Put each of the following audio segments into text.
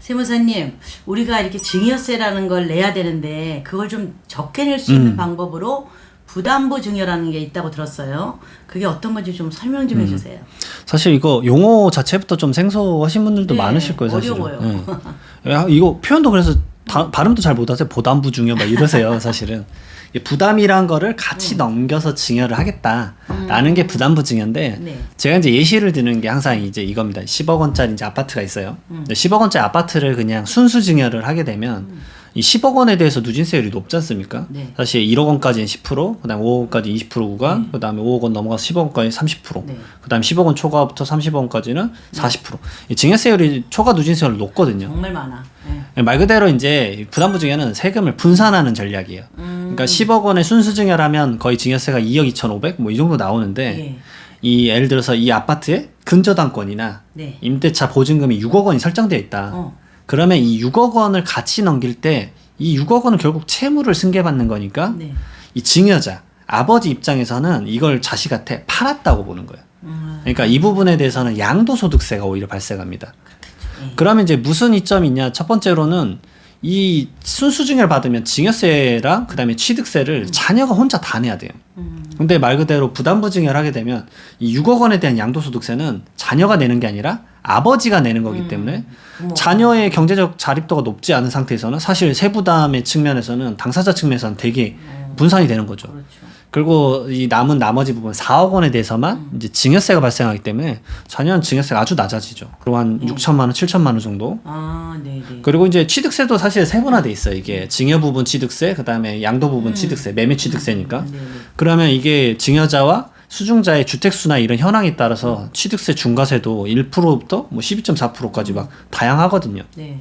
세무사님, 우리가 이렇게 증여세라는 걸 내야 되는데 그걸 좀 적게 낼 수 있는 방법으로 부담부 증여라는 게 있다고 들었어요. 그게 어떤 건지 좀 설명 좀 해주세요. 사실 이거 용어 자체부터 좀 생소하신 분들도 네, 많으실 거예요, 사실은. 어려워요. 네. 이거 표현도 그래서 발음도 잘 못하세요. 부담부 증여 막 이러세요, 사실은. 부담이란 거를 같이 넘겨서 증여를 하겠다라는 게 부담부 증여인데 네. 제가 이제 예시를 드는 게 항상 이제 이겁니다. 10억 원짜리 이제 아파트가 있어요. 10억 원짜리 아파트를 그냥 순수 증여를 하게 되면 이 10억 원에 대해서 누진세율이 높지 않습니까? 네. 사실 1억 원까지는 10%, 그다음에 5억 원까지 20% 구간, 그다음에 5억 원 넘어가서 10억 원까지 30%, 네. 그다음에 10억 원 초과부터 30억 원까지는 40%. 이 증여세율이 초과 누진세율이 높거든요. 정말 많아. 네. 말 그대로 이제 부담부 증여는 세금을 분산하는 전략이에요. 그러니까 10억 원의 순수 증여라면 거의 증여세가 2억 2,500 뭐 이 정도 나오는데 예. 이 예를 들어서 이 아파트에 근저당권이나 네. 임대차 보증금이 6억 원이 설정되어 있다. 그러면 이 6억 원을 같이 넘길 때 이 6억 원은 결국 채무를 승계받는 거니까 네. 이 증여자 아버지 입장에서는 이걸 자식한테 팔았다고 보는 거예요. 그러니까 이 부분에 대해서는 양도소득세가 오히려 발생합니다. 예. 그러면 이제 무슨 이점이 있냐? 첫 번째로는 이 순수 증여를 받으면 증여세랑 그다음에 취득세를 자녀가 혼자 다 내야 돼요. 근데 말 그대로 부담부 증여를 하게 되면 이 6억 원에 대한 양도소득세는 자녀가 내는 게 아니라 아버지가 내는 거기 때문에 자녀의 경제적 자립도가 높지 않은 상태에서는 사실 세부담의 측면에서는 당사자 측면에서는 되게 분산이 되는 거죠. 그렇죠. 그리고 이 남은 나머지 부분 4억 원에 대해서만 이제 증여세가 발생하기 때문에 자녀는 증여세가 아주 낮아지죠. 그리고 한 6천만 원, 7천만 원 정도. 아, 네, 네. 그리고 이제 취득세도 사실 세분화돼 있어요. 이게 증여 부분 취득세, 그다음에 양도 부분 취득세, 매매 취득세니까. 네, 네. 그러면 이게 증여자와 수중자의 주택수나 이런 현황에 따라서 취득세 중과세도 1%부터 뭐 12.4%까지 막 다양하거든요. 네.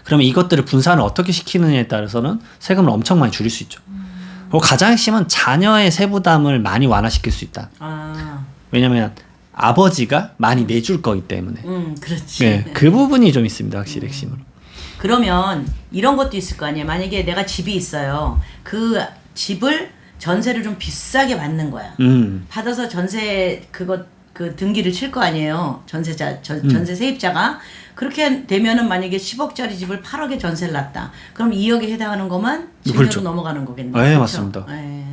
그러면 이것들을 분산을 어떻게 시키느냐에 따라서는 세금을 엄청 많이 줄일 수 있죠. 그리고 가장 핵심은 자녀의 세부담을 많이 완화시킬 수 있다. 아, 왜냐면 아버지가 많이 내줄 거기 때문에. 그렇지. 네, 그 부분이 좀 있습니다. 확실히 핵심으로. 그러면 이런 것도 있을 거 아니에요. 만약에 내가 집이 있어요. 그 집을 전세를 좀 비싸게 받는 거야. 받아서 전세 그 등기를 칠 거 아니에요. 전세 세입자가. 그렇게 되면은 만약에 10억짜리 집을 8억에 전세를 놨다. 그럼 2억에 해당하는 것만 증여로 그렇죠. 넘어가는 거겠네요. 네, 그렇죠? 맞습니다. 네.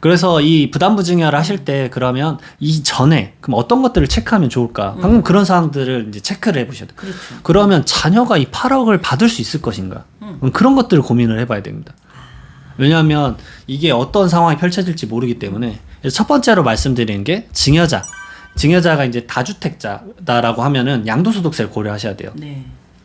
그래서 이 부담부 증여를 하실 때 그러면 이전에 그럼 어떤 것들을 체크하면 좋을까? 방금 그런 사항들을 이제 체크를 해보셔야 돼요. 그렇죠. 그러면 자녀가 이 8억을 받을 수 있을 것인가? 그럼 그런 것들을 고민을 해봐야 됩니다. 왜냐하면 이게 어떤 상황이 펼쳐질지 모르기 때문에 그래서 첫 번째로 말씀드리는 게 증여자가 이제 다주택자다라고 하면은 양도소득세를 고려하셔야 돼요. 네.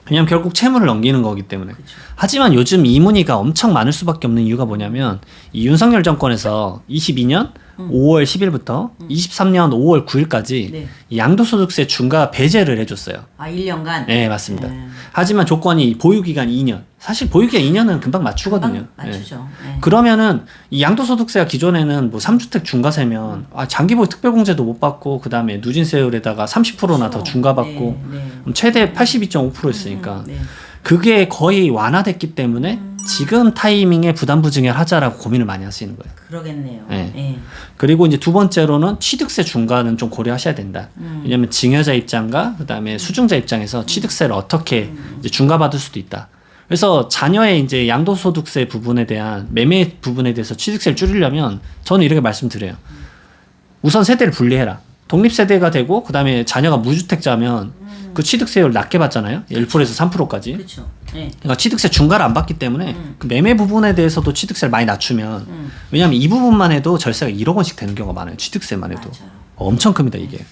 왜냐면 결국 채무를 넘기는 거기 때문에. 그렇죠. 하지만 요즘 이 문의가 엄청 많을 수밖에 없는 이유가 뭐냐면 이 윤석열 정권에서 22년 5월 10일부터 23년 5월 9일까지 네. 양도소득세 중과 배제를 해줬어요. 아, 1년간? 네, 맞습니다. 하지만 조건이 보유기간 2년. 사실 보유기간 2년은 금방 맞추거든요. 맞추죠. 네. 네. 그러면은 이 양도소득세가 기존에는 뭐 3주택 중과세면 장기보유 특별공제도 못 받고 그다음에 누진세율에다가 30%나 더 중과받고 네, 네. 최대 82.5%였으니까 네. 그게 거의 완화됐기 때문에 지금 타이밍에 부담부 증여를 하자라고 고민을 많이 하시는 거예요. 그러겠네요. 네. 네. 그리고 이제 두 번째로는 취득세 중과는 좀 고려하셔야 된다. 왜냐하면 증여자 입장과 그다음에 수중자 입장에서 취득세를 어떻게 이제 중과받을 수도 있다. 그래서 자녀의 이제 양도소득세 부분에 대한 매매 부분에 대해서 취득세를 줄이려면 저는 이렇게 말씀드려요. 우선 세대를 분리해라. 독립세대가 되고 그다음에 자녀가 무주택자면 그 취득세율 낮게 받잖아요. 1%에서 3%까지. 그렇죠. 네. 그러니까 취득세 중과를 안 받기 때문에 그 매매 부분에 대해서도 취득세를 많이 낮추면 왜냐하면 이 부분만 해도 절세가 1억 원씩 되는 경우가 많아요. 취득세만 해도. 맞아요. 엄청 큽니다, 이게.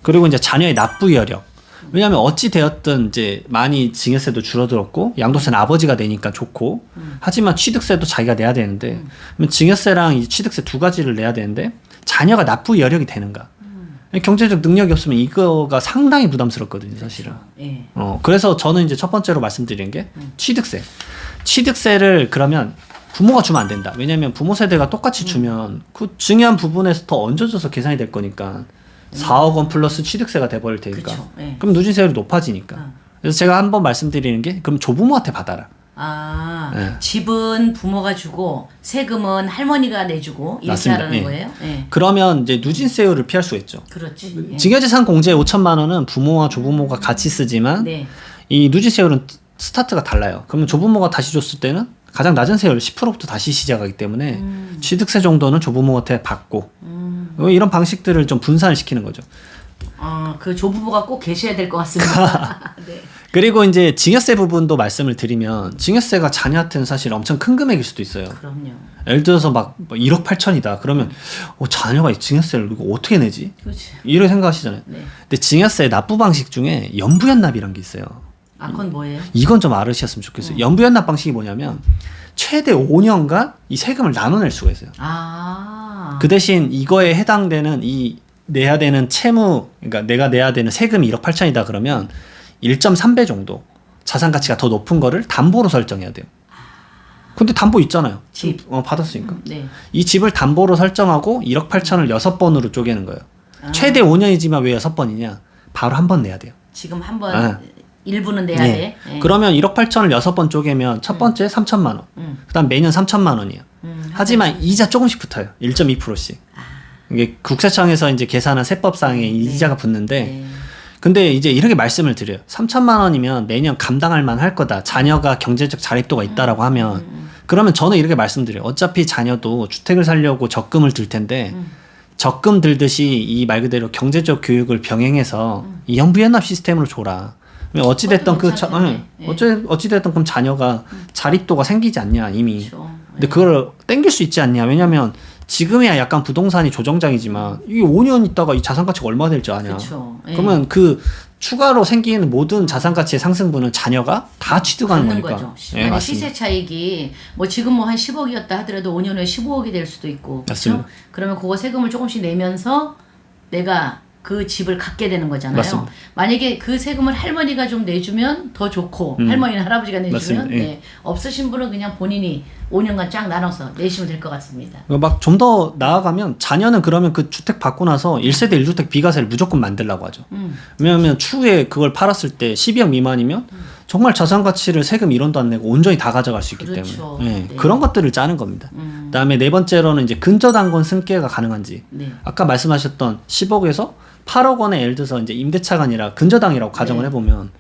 그리고 이제 자녀의 납부 여력. 왜냐하면 어찌 되었든 이제 많이 증여세도 줄어들었고 양도세는 아버지가 내니까 좋고 하지만 취득세도 자기가 내야 되는데 그러면 증여세랑 이 취득세 두 가지를 내야 되는데 자녀가 납부 여력이 되는가? 경제적 능력이 없으면 이거가 상당히 부담스럽거든요, 사실은. 네. 그래서 저는 이제 첫 번째로 말씀드린 게 취득세. 취득세를 그러면 부모가 주면 안 된다. 왜냐면 부모 세대가 똑같이 주면 그 중요한 부분에서 더 얹어져서 계산이 될 거니까 4억 원 플러스 취득세가 돼버릴 테니까. 그쵸. 네. 그럼 누진세율이 높아지니까. 그래서 제가 한번 말씀드리는 게 그럼 조부모한테 받아라. 아, 네. 집은 부모가 주고 세금은 할머니가 내주고 이렇게 맞습니다. 하라는 예. 거예요? 네. 그러면 이제 누진세율을 피할 수가 있죠. 그렇지. 예. 증여재산 공제 5천만 원은 부모와 조부모가 같이 쓰지만 네. 이 누진세율은 스타트가 달라요. 그러면 조부모가 다시 줬을 때는 가장 낮은 세율 10%부터 다시 시작하기 때문에 취득세 정도는 조부모한테 받고 이런 방식들을 좀 분산을 시키는 거죠. 그 조부모가 꼭 계셔야 될 것 같습니다. 네. 그리고 이제 증여세 부분도 말씀을 드리면 증여세가 자녀한테는 사실 엄청 큰 금액일 수도 있어요. 그럼요. 예를 들어서 막 1억 8천이다. 그러면 자녀가 이 증여세를 이거 어떻게 내지? 그렇지. 이렇게 생각하시잖아요. 네. 근데 증여세 납부 방식 중에 연부연납이라는 게 있어요. 그건 뭐예요? 이건 좀 알으셨으면 좋겠어요. 연부연납 방식이 뭐냐면 최대 5년간 이 세금을 나눠낼 수가 있어요. 그 대신 이거에 해당되는 이 내야 되는 채무, 그러니까 내가 내야 되는 세금이 1억 8천이다 그러면 1.3배 정도 자산 가치가 더 높은 거를 담보로 설정해야 돼요. 근데 담보 있잖아요. 집. 받았으니까. 네. 이 집을 담보로 설정하고 1억 8천을 6번으로 쪼개는 거예요. 최대 5년이지만 왜 6번이냐? 바로 한 번 내야 돼요. 지금 한 번 일부는 내야 돼. 네. 그러면 1억 8천을 6번 쪼개면 첫 번째 3천만 원. 그다음 매년 3천만 원이에요. 하지만 이자 조금씩 붙어요. 1.2%씩. 이게 국세청에서 이제 계산한 세법상에 이자가 붙는데 근데 이제 이렇게 말씀을 드려요. 3천만 원이면 매년 감당할 만할 거다. 자녀가 경제적 자립도가 있다라고 하면 그러면 저는 이렇게 말씀드려요. 어차피 자녀도 주택을 살려고 적금을 들 텐데 적금 들듯이 이 말 그대로 경제적 교육을 병행해서 이 연부연납 시스템으로 줘라. 어찌됐든 어찌됐든 그럼 자녀가 자립도가 생기지 않냐 이미. 그렇죠. 근데 그걸 땡길 수 있지 않냐. 왜냐면 지금이야 약간 부동산이 조정장이지만 이게 5년 있다가 이 자산 가치가 얼마 될지 아냐. 그쵸. 그러면 그 추가로 생기는 모든 자산 가치의 상승분은 자녀가 다 취득하는 거니까. 거죠. 만약 시세 차익이 뭐 지금 뭐 한 10억이었다 하더라도 5년 후에 15억이 될 수도 있고. 맞습니다. 그렇죠? 그러면 그거 세금을 조금씩 내면서 내가 그 집을 갖게 되는 거잖아요. 맞습니다. 만약에 그 세금을 할머니가 좀 내주면 더 좋고 할머니는 할아버지가 내주면 없으신 분은 그냥 본인이 5년간 쫙 나눠서 내시면 될 것 같습니다. 막 좀 더 나아가면 자녀는 그러면 그 주택 받고 나서 1세대 1주택 비과세를 무조건 만들라고 하죠. 왜냐하면 추후에 그걸 팔았을 때 12억 미만이면 정말 자산 가치를 세금 1원도 안 내고 온전히 다 가져갈 수 있기 그렇죠. 때문에 그런 것들을 짜는 겁니다. 그다음에 네 번째로는 이제 근저당권 승계가 가능한지. 아까 말씀하셨던 10억에서 8억 원에 예를 들어서 이제 임대차가 아니라 근저당이라고 가정을 해보면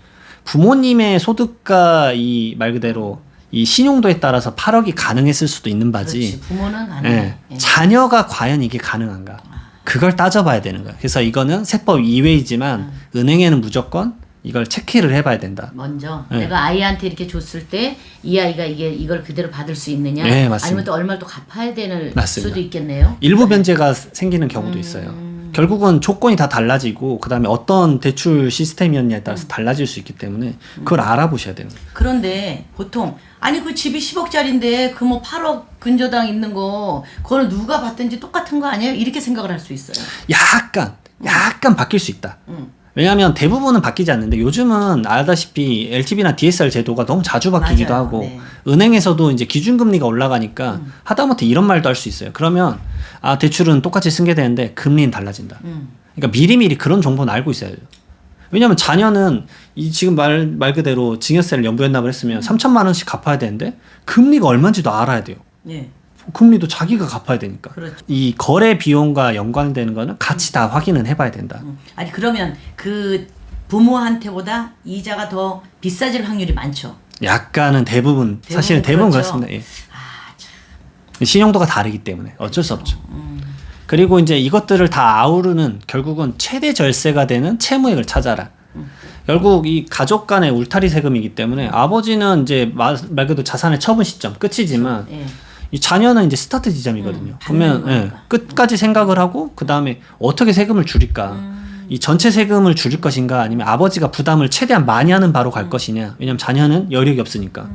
부모님의 소득과 이 말 그대로 이 신용도에 따라서 8억이 가능했을 수도 있는 바지. 그렇지. 부모는 가능해. 자녀가 과연 이게 가능한가? 그걸 따져봐야 되는 거야. 그래서 이거는 세법 이외이지만 은행에는 무조건 이걸 체크를 해봐야 된다. 먼저 내가 아이한테 이렇게 줬을 때 이 아이가 이걸 그대로 받을 수 있느냐? 네, 맞습니다. 아니면 또 얼마를 또 갚아야 되는 맞습니다. 수도 있겠네요. 일부 변제가 생기는 경우도 있어요. 결국은 조건이 다 달라지고 그다음에 어떤 대출 시스템이었냐에 따라서 달라질 수 있기 때문에 그걸 알아보셔야 되는 거예요. 그런데 보통 아니 그 집이 10억짜리인데 그 뭐 8억 근저당 있는 거 그거는 누가 받든지 똑같은 거 아니에요? 이렇게 생각을 할 수 있어요. 약간 바뀔 수 있다. 왜냐하면 대부분은 바뀌지 않는데 요즘은 알다시피 LTV나 DSR 제도가 너무 자주 바뀌기도 맞아요. 하고 네. 은행에서도 이제 기준금리가 올라가니까 하다못해 이런 말도 할 수 있어요. 그러면 대출은 똑같이 승계되는데 금리는 달라진다. 그러니까 미리미리 그런 정보는 알고 있어야 돼요. 왜냐하면 자녀는 이 지금 말 그대로 증여세를 연부연납을 했으면 3천만 원씩 갚아야 되는데 금리가 얼마인지도 알아야 돼요. 네. 금리도 자기가 갚아야 되니까. 그렇죠. 이 거래 비용과 연관되는 거는 같이 다 확인은 해봐야 된다. 아니 그러면 그 부모한테보다 이자가 더 비싸질 확률이 많죠. 약간은 사실은 대부분 그렇죠. 그렇습니다. 예. 신용도가 다르기 때문에 어쩔 수 없죠. 그리고 이제 이것들을 다 아우르는 결국은 최대 절세가 되는 채무액을 찾아라. 결국 이 가족 간의 울타리 세금이기 때문에 아버지는 이제 말 그대로 자산의 처분 시점 끝이지만 이 자녀는 이제 스타트 지점이거든요. 그러면 끝까지 생각을 하고 그 다음에 어떻게 세금을 줄일까? 이 전체 세금을 줄일 것인가 아니면 아버지가 부담을 최대한 많이 하는 바로 갈 것이냐? 왜냐면 자녀는 여력이 없으니까.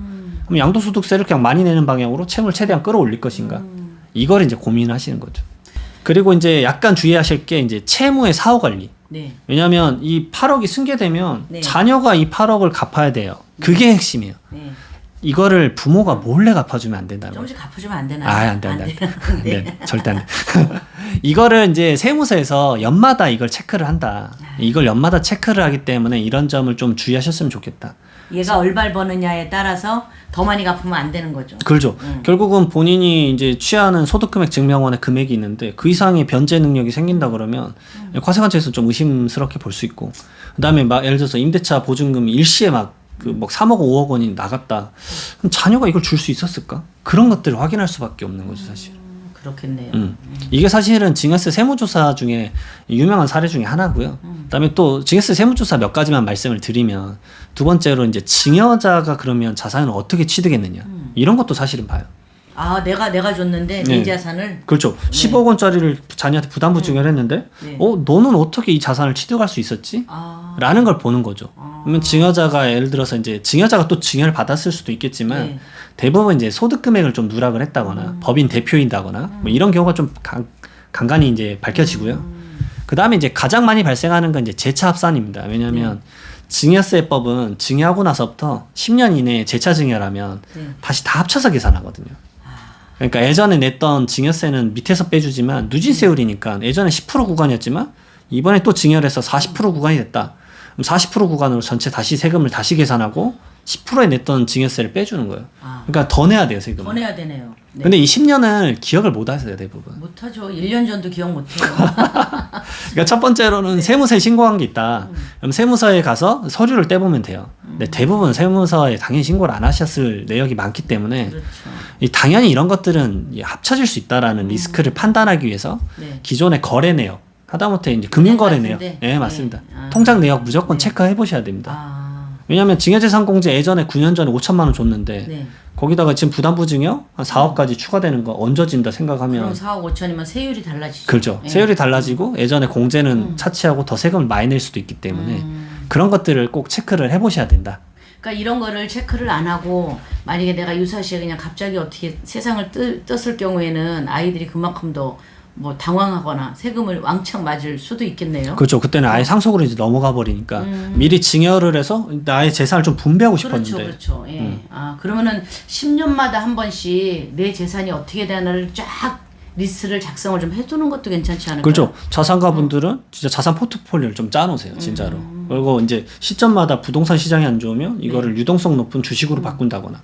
그럼 양도소득세를 그냥 많이 내는 방향으로 채무를 최대한 끌어올릴 것인가? 이걸 이제 고민하시는 거죠. 그리고 이제 약간 주의하실 게 이제 채무의 사후 관리. 네. 왜냐하면 이 8억이 승계되면 자녀가 이 8억을 갚아야 돼요. 그게 핵심이에요. 네. 이거를 부모가 몰래 갚아주면 안 된다는 거예요. 조금씩 갚아주면 안 되나요? 안 돼. 네, 절대 안 돼. 이거를 이제 세무서에서 연마다 이걸 체크를 한다. 이걸 연마다 체크를 하기 때문에 이런 점을 좀 주의하셨으면 좋겠다. 얘가 얼마를 버느냐에 따라서 더 많이 갚으면 안 되는 거죠. 그렇죠. 결국은 본인이 이제 취하는 소득금액 증명원의 금액이 있는데 그 이상의 변제 능력이 생긴다 그러면 과세관청에서 좀 의심스럽게 볼 수 있고 그다음에 막 예를 들어서 임대차 보증금이 일시에 막 그 뭐 3억 5억 원이 나갔다. 그럼 자녀가 이걸 줄 수 있었을까? 그런 것들을 확인할 수밖에 없는 거죠, 사실. 그렇겠네요. 이게 사실은 증여세 세무조사 중에 유명한 사례 중에 하나고요. 그다음에 또 증여세 세무조사 몇 가지만 말씀을 드리면 두 번째로 이제 증여자가 그러면 자산을 어떻게 취득했느냐 이런 것도 사실은 봐요. 아, 내가 줬는데 내 자산을. 그렇죠. 10억 원짜리를 자녀한테 부담부 증여를 했는데 너는 어떻게 이 자산을 취득할 수 있었지? 라는 걸 보는 거죠. 그러면 증여자가 예를 들어서 이제 증여자가 또 증여를 받았을 수도 있겠지만 대부분 이제 소득 금액을 좀 누락을 했다거나 법인 대표인다거나 뭐 이런 경우가 좀 간간히 이제 밝혀지고요. 그 다음에 이제 가장 많이 발생하는 건 이제 재차 합산입니다. 왜냐하면 증여세법은 증여하고 나서부터 10년 이내에 재차 증여라면 다시 다 합쳐서 계산하거든요. 그러니까 예전에 냈던 증여세는 밑에서 빼주지만 누진세율이니까 예전에 10% 구간이었지만 이번에 또 증여를 해서 40% 구간이 됐다. 그럼 40% 구간으로 전체 다시 세금을 다시 계산하고 10%에 냈던 증여세를 빼주는 거예요. 그러니까 더 내야 돼요, 세금을. 더 내야 되네요. 네. 근데 이 10년을 기억을 못 하세요, 대부분. 못하죠. 1년 전도 기억 못해요. 그러니까 첫 번째로는 세무서에 신고한 게 있다. 그럼 세무서에 가서 서류를 떼보면 돼요. 근데 대부분 세무서에 당연히 신고를 안 하셨을 내역이 많기 때문에 그렇죠. 당연히 이런 것들은 합쳐질 수 있다라는 리스크를 판단하기 위해서 기존의 거래 내역, 하다못해 이제 금융거래 내역, 네 맞습니다. 통장 내역 무조건 체크해 보셔야 됩니다. 왜냐하면 증여재산공제 예전에 9년 전에 5천만 원 줬는데 거기다가 지금 부담부 증여 한 4억까지 추가되는 거 얹어진다 생각하면 그럼 4억 5천이면 세율이 달라지죠. 그렇죠. 세율이 달라지고 예전에 공제는 차치하고 더 세금을 많이 낼 수도 있기 때문에 그런 것들을 꼭 체크를 해보셔야 된다. 그러니까 이런 거를 체크를 안 하고 만약에 내가 유사시에 그냥 갑자기 어떻게 세상을 떴을 경우에는 아이들이 그만큼 더 뭐 당황하거나 세금을 왕창 맞을 수도 있겠네요. 그렇죠. 그때는 아예 상속으로 이제 넘어가 버리니까 미리 증여를 해서 나의 재산을 좀 분배하고 싶었는데. 그렇죠. 예. 그러면은 10년마다 한 번씩 내 재산이 어떻게 되나를 쫙 리스트를 작성을 좀 해두는 것도 괜찮지 않을까요? 그렇죠. 자산가분들은 진짜 자산 포트폴리오를 좀 짜놓으세요, 진짜로. 그리고 이제 시점마다 부동산 시장이 안 좋으면 이거를 유동성 높은 주식으로 바꾼다거나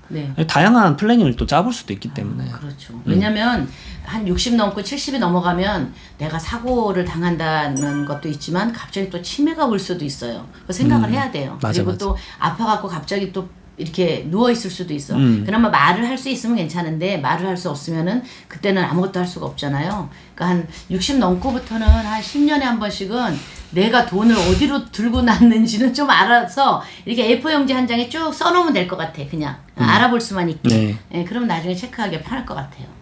다양한 플래닝을 또 짜볼 수도 있기 때문에. 그렇죠. 왜냐하면 한 60 넘고 70이 넘어가면 내가 사고를 당한다는 것도 있지만 갑자기 또 치매가 올 수도 있어요. 그 생각을 해야 돼요. 그리고 또 아파갖고 갑자기 또 이렇게 누워 있을 수도 있어. 그나마 말을 할 수 있으면 괜찮은데 말을 할 수 없으면은 그때는 아무것도 할 수가 없잖아요. 그러니까 한 60 넘고부터는 한 10년에 한 번씩은 내가 돈을 어디로 들고 놨는지는 좀 알아서 이렇게 A4 용지 한 장에 쭉 써놓으면 될 것 같아. 그냥 알아볼 수만 있게. 그럼 나중에 체크하기 편할 것 같아요.